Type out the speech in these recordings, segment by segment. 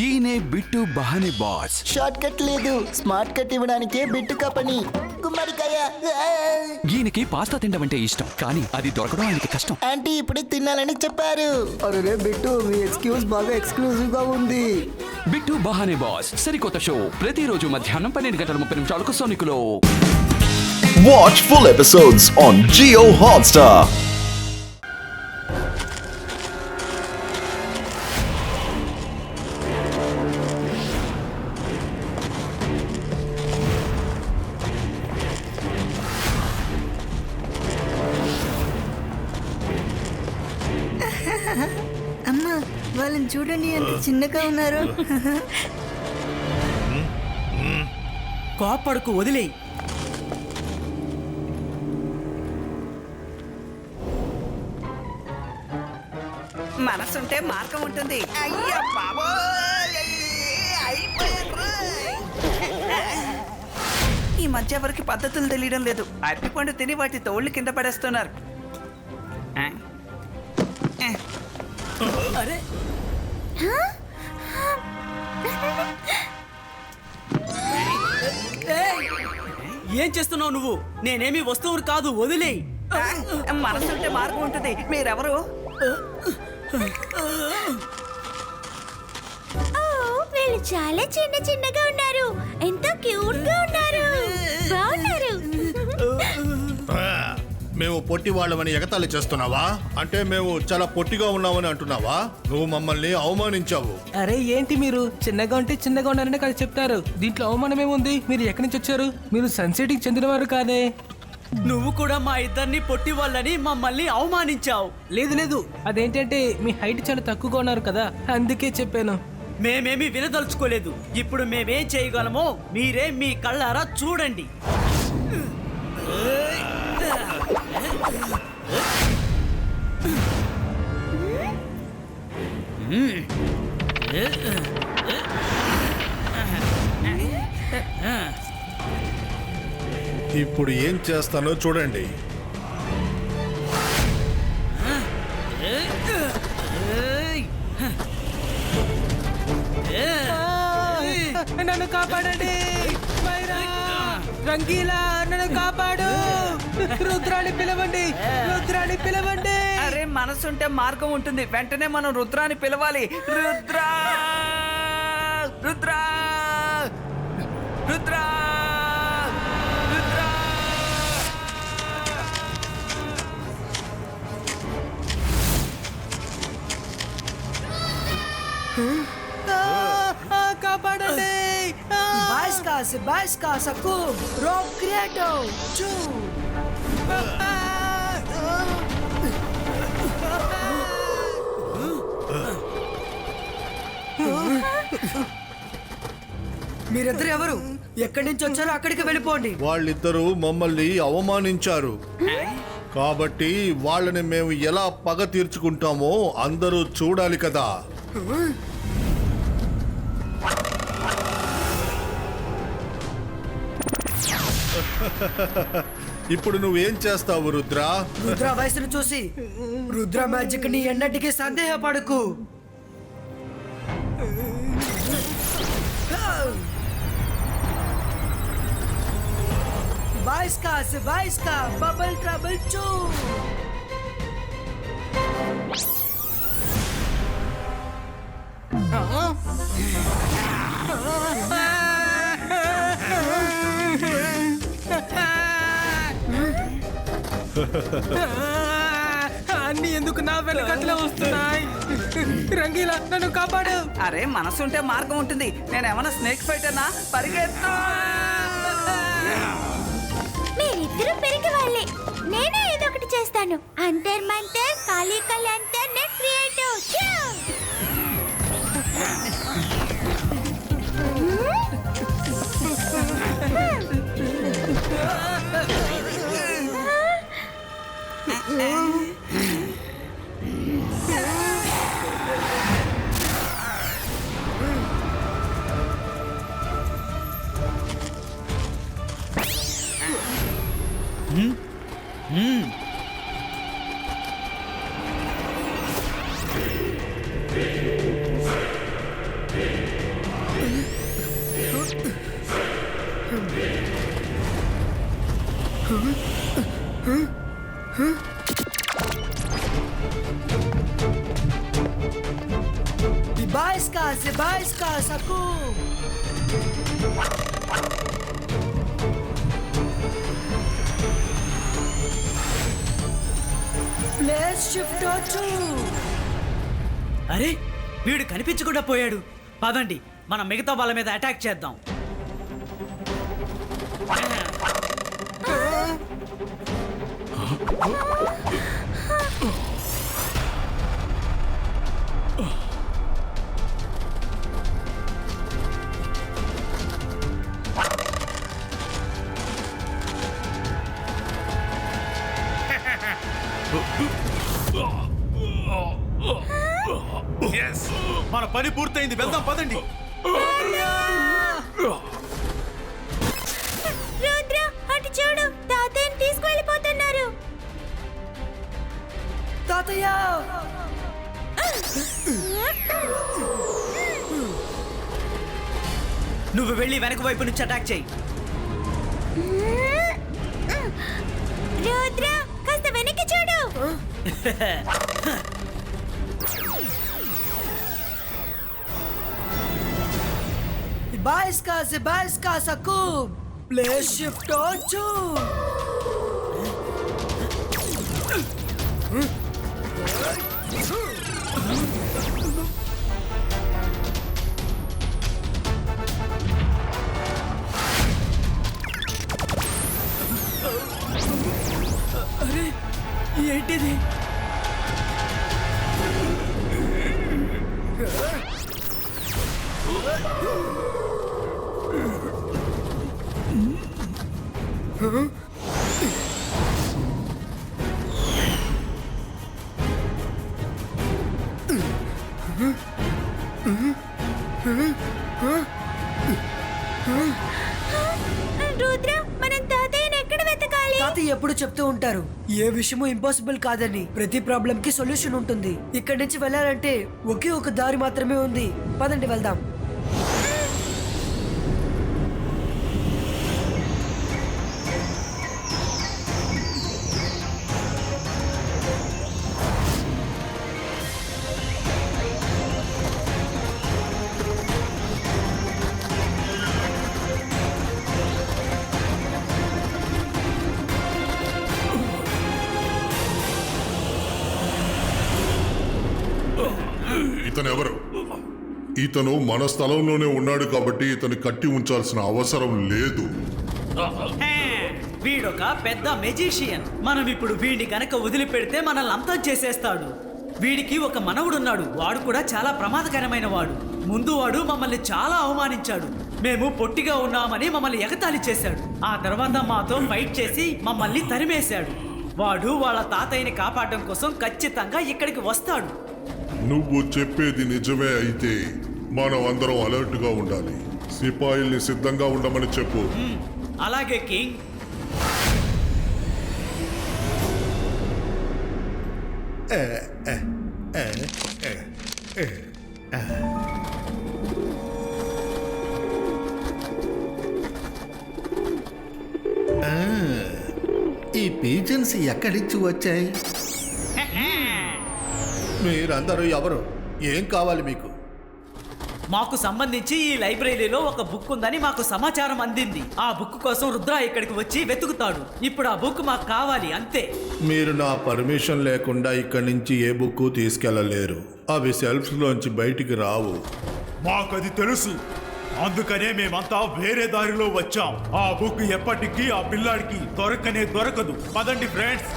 ఈయనే bit బహానే boss. Short cut లేదు, smart cut ఇవ్వడానికే bit కపని. గుమ్మడికాయ. ఈయనకి పాస్తా తినడం అంటే ఇష్టం, కానీ అది దొరకడం ఆయనకి కష్టం. ఆంటీ ఇప్పుడే తినాలని చెప్పారు. అరే బిట్టు, మీ ఎక్స్క్యూజ్ బాగా ఎక్స్క్లూజివ్ గా ఉంది. బిట్టు బహానే బాస్ సరికొత్త షో ప్రతిరోజు మధ్యాహ్నం 12:30 సోనికులో. Watch full episodes on Jio Hotstar. అమ్మా, వాళ్ళని చూడండి ఎంత చిన్నగా ఉన్నారు. కోపడుకు, వదిలేయి. మనసుంటే మార్గం ఉంటుంది. అయ్యా బాబోయ్, అయిపోయారు. ఈ మధ్య ఎవరికి పద్ధతులు తెలియడం లేదు. అరటిపండు తిని వాటి తోళ్ళు కింద పడేస్తున్నారు. అరే, ఏం చేస్తున్నావు నువ్వు? నేనేమి వస్తువులు కాదు, వదిలేయి. మనసుంటే మార్గం ఉంటుంది. మీరెవరు? వీళ్ళు చాలా చిన్నగా ఉన్నారు. ఎంతో క్యూట్ గా ఉన్నారు. బాగున్నారు. మేము పొట్టి వాళ్ళమని ఎగతాళి చేస్తున్నావా? అంటే మేము చాలా పొట్టిగా ఉన్నామని అంటున్నావా? నువ్వు మమ్మల్ని అవమానించావు. అరే ఏంటి మీరు? చిన్నగా ఉంటే చిన్నగా ఉన్నారని కదా చెప్తారు. దీంట్లో అవమానం ఏముంది? మీరు ఎక్కడి నుంచి వచ్చారు? మీరు సన్సిటీకి చెందినవారు కాదే. నువ్వు కూడా మా ఇద్దరిని పొట్టి వాళ్ళని మమ్మల్ని అవమానించావు. లేదు లేదు, అదేంటంటే మీ హైట్ చాలా తక్కువగా ఉన్నారు కదా, అందుకే చెప్పాను. మేమేమి వినదలుచుకోలేదు. ఇప్పుడు మేమేం చేయగలమో మీరే మీ కళ్ళారా చూడండి. ఇప్పుడు ఏం చేస్తానో చూడండి. నన్ను కాపాడండి. రంగీలా, నన్ను కాపాడు. రుద్రాన్ని పిలవండి, రుద్రాన్ని పిలవండి. అరే మనసుంటే మార్గం ఉంటుంది. వెంటనే మనం రుద్రాన్ని పిలవాలి. రుద్రా, రుద్రా, రుద్రా, రుద్రా. కాపాడండి. Sebastian, Saku, Rock Creator, Chu. మీరిద్దరు ఎవరు? ఎక్కడి నుంచి వచ్చారో అక్కడికి వెళ్ళిపోండి. వాళ్ళిద్దరూ మమ్మల్ని అవమానించారు కాబట్టి వాళ్ళని మేము ఎలా పగ తీర్చుకుంటామో అందరూ చూడాలి కదా. ఇప్పుడు నువ్వేం చేస్తావు రుద్ర? రుద్ర వయసును చూసి రుద్ర మ్యాజిక్ ని ఎన్నటికీ సందేహపడకు. Sebastian, Bubble Trouble 2. అన్ని ఎందుకు నా వెనకట్లా వస్తున్నాయి? రంగీలా, నన్ను కాపాడు. అరే మనసుంటే మార్గం ఉంటుంది. నేనేమన్నా స్నేక్ ఫైటర్నా? పరిగెత్తు. మీరిద్దరూ పెరిగి వాళ్ళే. నేనే ఏదో ఒకటి చేస్తాను. అంతర్ మంతర్ కాళీ కళ్యాంతర్ net creative. Zibaiska, Saku! Let's shift to. అరే వీడు కనిపించకుండా పోయాడు. పదండి మనం మిగతా వాళ్ళ మీద అటాక్ చేద్దాం. మన పని పూర్తయింది, వెళ్దాం పదండి. రుద్ర అటు చూడు, తాతయ్యని తీసుకువెళ్ళిపోతున్నారు. తాతయ్య నువ్వు వెళ్ళి వెనక వైపు నుంచి అటాక్ చేయి. రుద్ర కాస్త వెనక్కి చూడు. Zibaiska, Saku! Let's shift to. అరే ఏంటిది? రుద్ర మనం తాతయ్యని ఎక్కడ వెతకాలి? తాతయ్య ఎప్పుడు చెప్తూ ఉంటారు ఏ విషయము ఇంపాసిబుల్ కాదని. ప్రతి ప్రాబ్లం కి సొల్యూషన్ ఉంటుంది. ఇక్కడి నుంచి వెళ్ళాలంటే ఒకే ఒక దారి మాత్రమే ఉంది. పదండి వెళ్దాం. ఇతను ఎవరు? ఇతను మన స్థలంలోనే ఉన్నాడు కాబట్టి ఇతను కట్టి ఉంచాల్సిన అవసరం లేదు. వీడొక పెద్ద మెజిషియన్. మనం ఇప్పుడు వీడిని గనక వదిలిపెడితే మనల్ని అంతం చేసేస్తాడు. వీడికి ఒక మనవుడున్నాడు. వాడు కూడా చాలా ప్రమాదకరమైన వాడు. ముందు వాడు మమ్మల్ని చాలా అవమానించాడు. మేము పొట్టిగా ఉన్నామని మమ్మల్ని ఎగతాళి చేశాడు. ఆ తర్వాత మాతో ఫైట్ చేసి మమ్మల్ని తరిమేశాడు. వాడు వాళ్ళ తాతయ్యని కాపాడడం కోసం ఖచ్చితంగా ఇక్కడికి వస్తాడు. నువ్వు చెప్పేది నిజమే అయితే మనం అందరం అలర్ట్ గా ఉండాలి. సిపాయిల్ని సిద్ధంగా ఉండమని చెప్పు. అలాగే కింగ్. ఈ పీజన్స్ ఎక్కడిచ్చి వచ్చాయి? మీరందరూ ఎవరు? ఏం కావాలి మీకు? మాకు సంబంధించి ఈ లైబ్రరీలో ఒక బుక్ ఉందని మాకు సమాచారం అందింది. ఆ బుక్ కోసం రుద్ర ఇక్కడికి వచ్చి వెతుకుతాడు. ఇప్పుడు ఆ బుక్ మాకు కావాలి, అంతే. మీరు నా పర్మిషన్ లేకుండా ఇక్కడి నుంచి ఏ బుక్ తీసుకెళ్లలేరు. అవి సెల్ఫ్స్ లోంచి బయటికి రావు. మాకది తెలుసు, అందుకనే మేమంతా వేరే దారిలో వచ్చాం. ఆ బుక్ ఎప్పటికీ ఆ పిల్లాడికి దొరకదు. పదండి ఫ్రెండ్స్.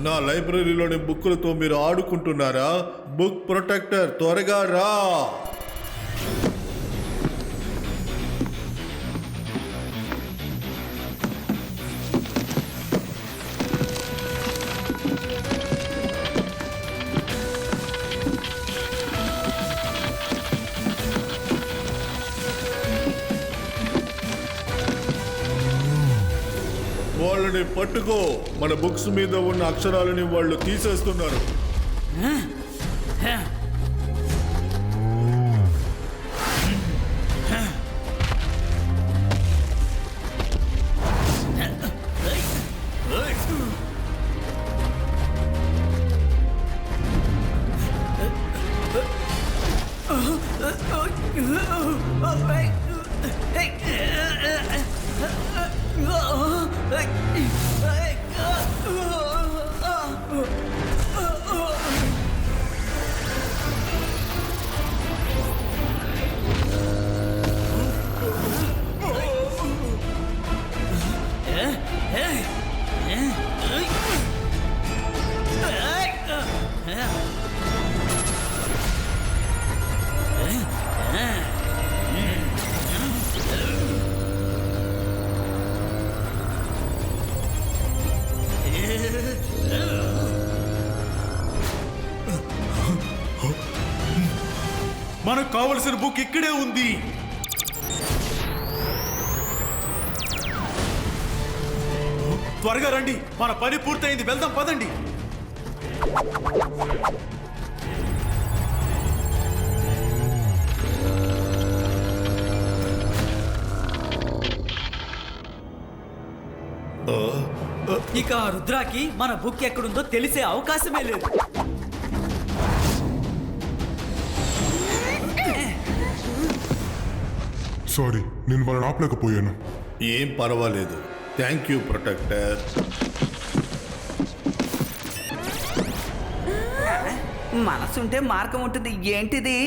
నా లైబ్రరీలోని బుక్కులతో మీరు ఆడుకుంటున్నారా? బుక్ ప్రొటెక్టర్ త్వరగా రా. వాళ్ళని పట్టుకో. మన బుక్స్ మీద ఉన్న అక్షరాలని వాళ్ళు తీసేస్తున్నారు. మనకు కావలసిన బుక్ ఇక్కడే ఉంది. త్వరగా రండి, మన పని పూర్తయింది. వెళ్దాం, పదండి. ఇక ఆ రుద్రాకి మన బుక్ ఎక్కడుందో తెలిసే అవకాశమే లేదు. సారీ, నేను వాళ్ళని ఆపలేకపోయాను. ఏం పర్వాలేదు. Thank you protector. మనసుంటే మార్గం ఉంటుంది. ఏంటిది?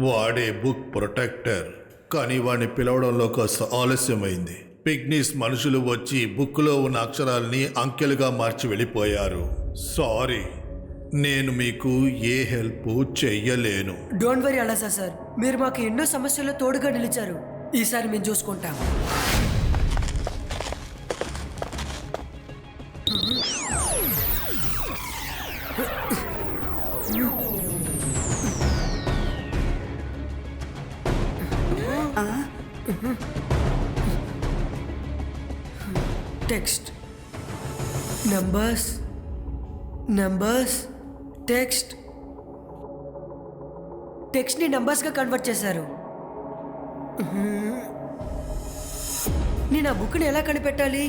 వాడే బుక్ ప్రొటెక్టర్, కానీ వాడిని పిలవడంలో కాస్త ఆలస్యమైంది. పిగ్నీస్ మనుషులు వచ్చి బుక్లో ఉన్న అక్షరాల్ని అంకెలుగా మార్చి వెళ్ళిపోయారు. సారీ, నేను మీకు ఏ హెల్ప్ చెయ్యలేను. డోంట్ వరీ అలా సార్, మీరు మాకు ఎన్నో సమస్యల్లో తోడుగా నిలిచారు. ఈసారి మేము చూసుకుంటాం. Text, numbers, text. టెక్స్ట్ని నంబర్స్గా కన్వర్ట్ చేశారు. నేను ఆ బుక్ని ఎలా కనిపెట్టాలి?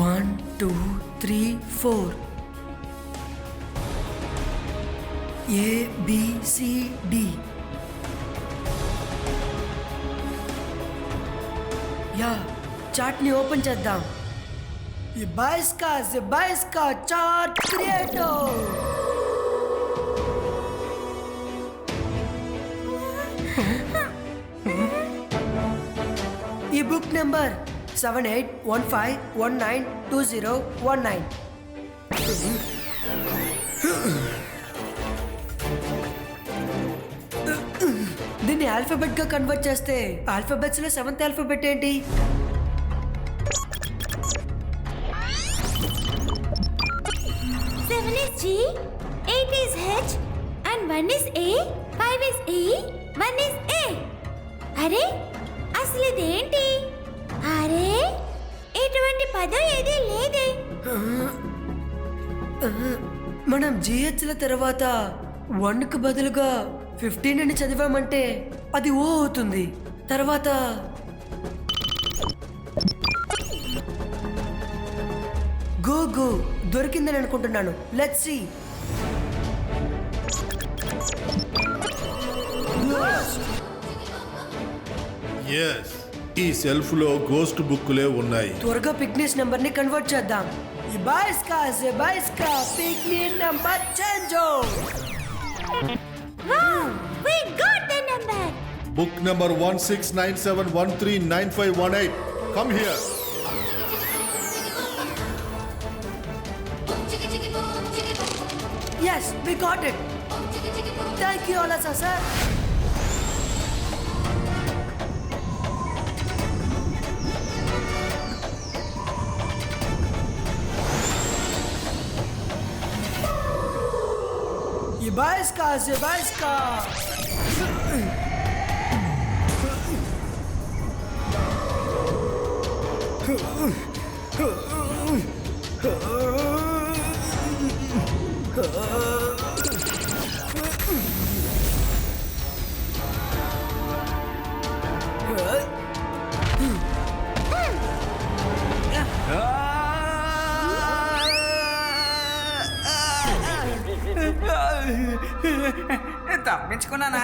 1 2 3 4 ABCD. యా, చార్ట్ని ఓపెన్ చేద్దాం. ఈ బాయ్స్ కా చార్ట్ క్రియేటర్. ఈ బుక్ నెంబర్ 7815192019. దీన్ని ఆల్ఫాబెట్ గా కన్వర్ట్ చేస్తే ఆల్ఫాబెట్స్ లో 7th ఆల్ఫాబెట్ ఏంటి? Seven is G, 8 is H, and 1 is A, 5 is E, 1 is A. అరే, అసలు ఇదేంటి? అరే, ఇటువంటి పదం ఏది లేదే. మనం జిహెచ్ల తర్వాత 1కు బదులుగా 15 అని చదివామంటే అది ఓ అవుతుంది. తర్వాత గో దొరికిందని అనుకుంటున్నాను. Let's see. ఎస్, ఈ సెల్ఫ్ లో గోస్ట్ బుక్లే ఉన్నాయి. త్వరగా పిక్నిక్ నెంబర్ ని కన్వర్ట్ చేద్దాం. ఈ బాయ్స్ కా పిక్నిక్ నెంబర్ చేంజో. Wow, we got the number. Book number 1697139518. Come here. Yes, we got it. Thank you, Alasa sir. Zebaiska. తప్పించుకున్నానా?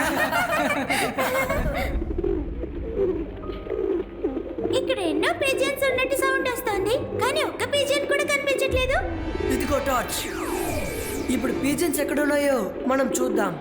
ఇక్కడ ఎన్నో పిజియన్స్ ఉన్నట్టు సౌండ్ వస్తుంది కానీ ఒక్క పిజియన్ కూడా కనిపించట్లేదు. ఇదిగో టార్చ్. ఇప్పుడు పీజన్స్ ఎక్కడున్నాయో మనం చూద్దాం.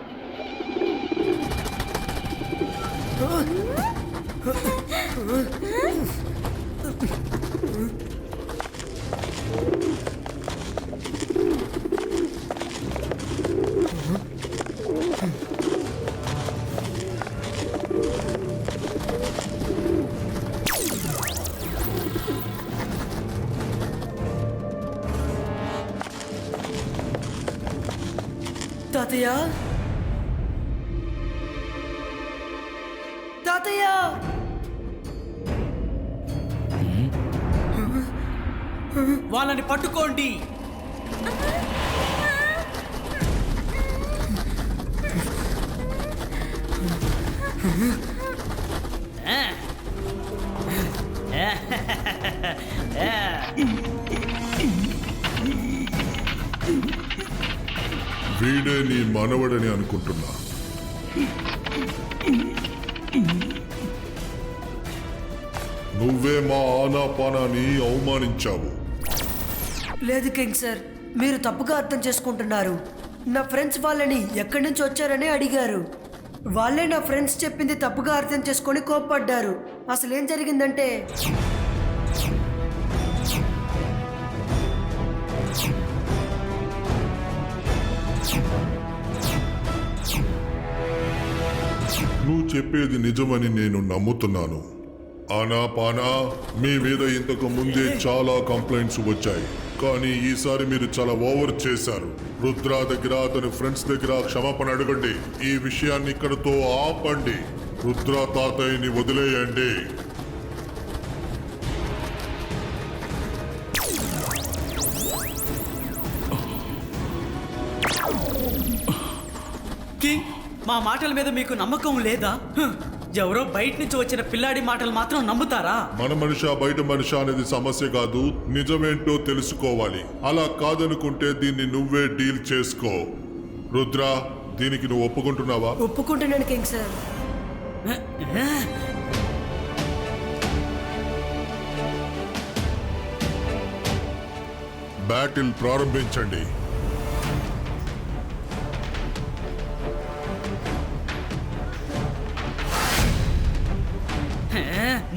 తాతయ్య, తాతయ్య, వాళ్ళని పట్టుకోండి. వీడే నీ మనవడని అనుకుంటున్నా. నువ్వే మా ఆనాపానాన్ని అవమానించావు. లేదు కింగ్ సార్, మీరు తప్పుగా అర్థం చేసుకుంటున్నారు. నా ఫ్రెండ్స్ వాళ్ళని ఎక్కడి నుంచి వచ్చారని అడిగారు. వాళ్ళే నా ఫ్రెండ్స్ చెప్పింది తప్పుగా అర్థం చేసుకొని కోప్పడ్డారు. అసలు ఏం జరిగిందంటే నువ్వు చెప్పేది నిజమని నేను నమ్ముతున్నాను. ఆనాపానా, మీ మీద ఇంతకు ముందే చాలా కంప్లైంట్స్ వచ్చాయి, కానీ ఈసారి మీరు చాలా ఓవర్ చేశారు. రుద్ర దగ్గర, అతని ఫ్రెండ్స్ దగ్గర క్షమాపణ అడగండి. ఈ విషయాన్ని ఇక్కడతో ఆపండి. రుద్ర తాతయ్యని వదిలేయండి. కింగ్, మా మాటల మీద మీకు నమ్మకం లేదా? ఎవరో బయట నుంచి వచ్చిన పిల్లాడి మాటలు మాత్రం నమ్ముతారా? మన మనిషా బయట మనిషా అనేది సమస్య కాదు, నిజమేంటో తెలుసుకోవాలి. అలా కాదనుకుంటే దీన్ని నువ్వే డీల్ చేసుకో. రుద్ర, దీనికి నువ్వు ఒప్పుకుంటున్నావా? ఒప్పుకుంటున్నాను కింగ్ సార్. బ్యాటిల్ ప్రారంభించండి.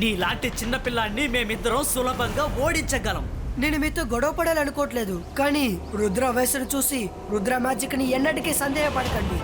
నీలాంటి చిన్న పిల్లాన్ని మేమిద్దరం సులభంగా ఓడించగలం. నేను మీతో గొడవ పడాలనుకోవట్లేదు, కానీ రుద్ర వయసును చూసి రుద్ర మ్యాజిక్ ని ఎన్నటికీ సందేహపడకండి.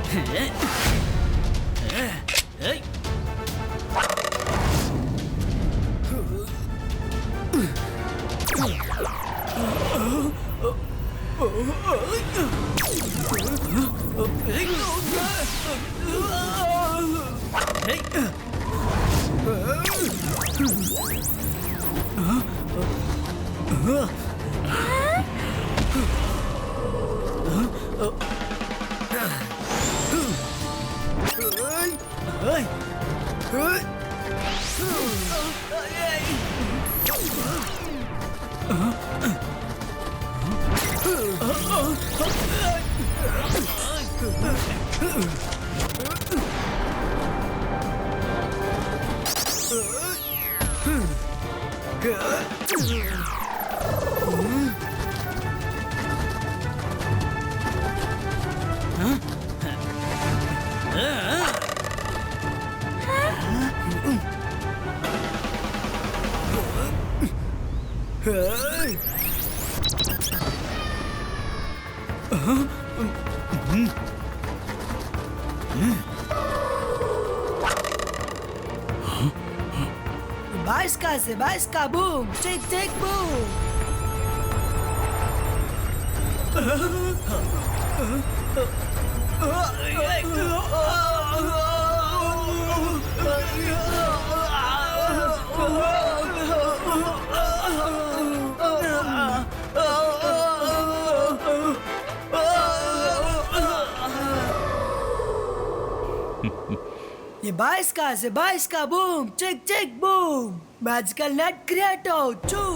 Sebaiska, boom! Take, boom! Sebaiska, boom! Check, boom! Magical net creator, choo!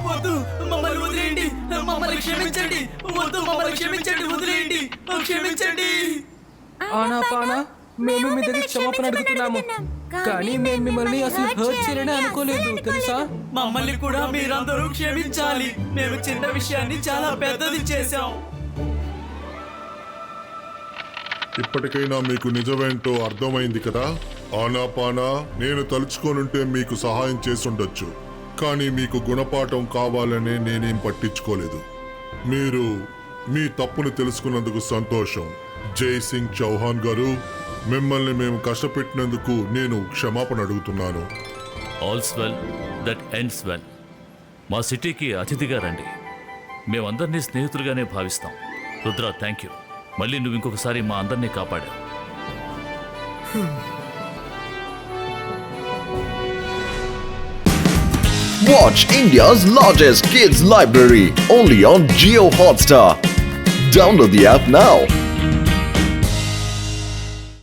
వద్దు మమ్మల్ని వదిలేయండి, మమ్మల్ని క్షమించండి, వద్దు మమ్మల్ని క్షమించండి, వదిలేయండి, క్షమించండి. ఆనా పానా మేము మీ దగ్గర క్షమాపణ అడుగుతున్నాము, కానీ మేము మిమ్మల్ని అసలు హర్ట్ చేయాలని అనుకోలేదు తెలుసా. మమ్మల్ని కూడా మీరందరూ క్షమించాలి. మేము చిన్న విషయాన్ని చాలా పెద్దది చేశాం. ఇప్పటికైనా మీకు నిజమేంటో అర్థమైంది కదా. ఆనాపానా నేను తలుచుకోనుంటే మీకు సహాయం చేసుండొచ్చు, కానీ మీకు గుణపాఠం కావాలనే నేనేం పట్టించుకోలేదు. మీరు మీ తప్పును తెలుసుకున్నందుకు సంతోషం. జై సింగ్ చౌహాన్ గారు, మిమ్మల్ని మేము కష్టపెట్టినందుకు నేను క్షమాపణ అడుగుతున్నాను. ఆల్స్ వెల్ దట్ ఎండ్స్ వెల్. మా సిటీకి అతిథిగా రండి. మేమందరినీ స్నేహితులుగానే భావిస్తాం. Rudra, thank you. మళ్ళీ నువ్వు ఇంకొకసారి మా అందరినీ కాపాడావు. Watch India's largest kids library only on Jio Hotstar. Download the app now.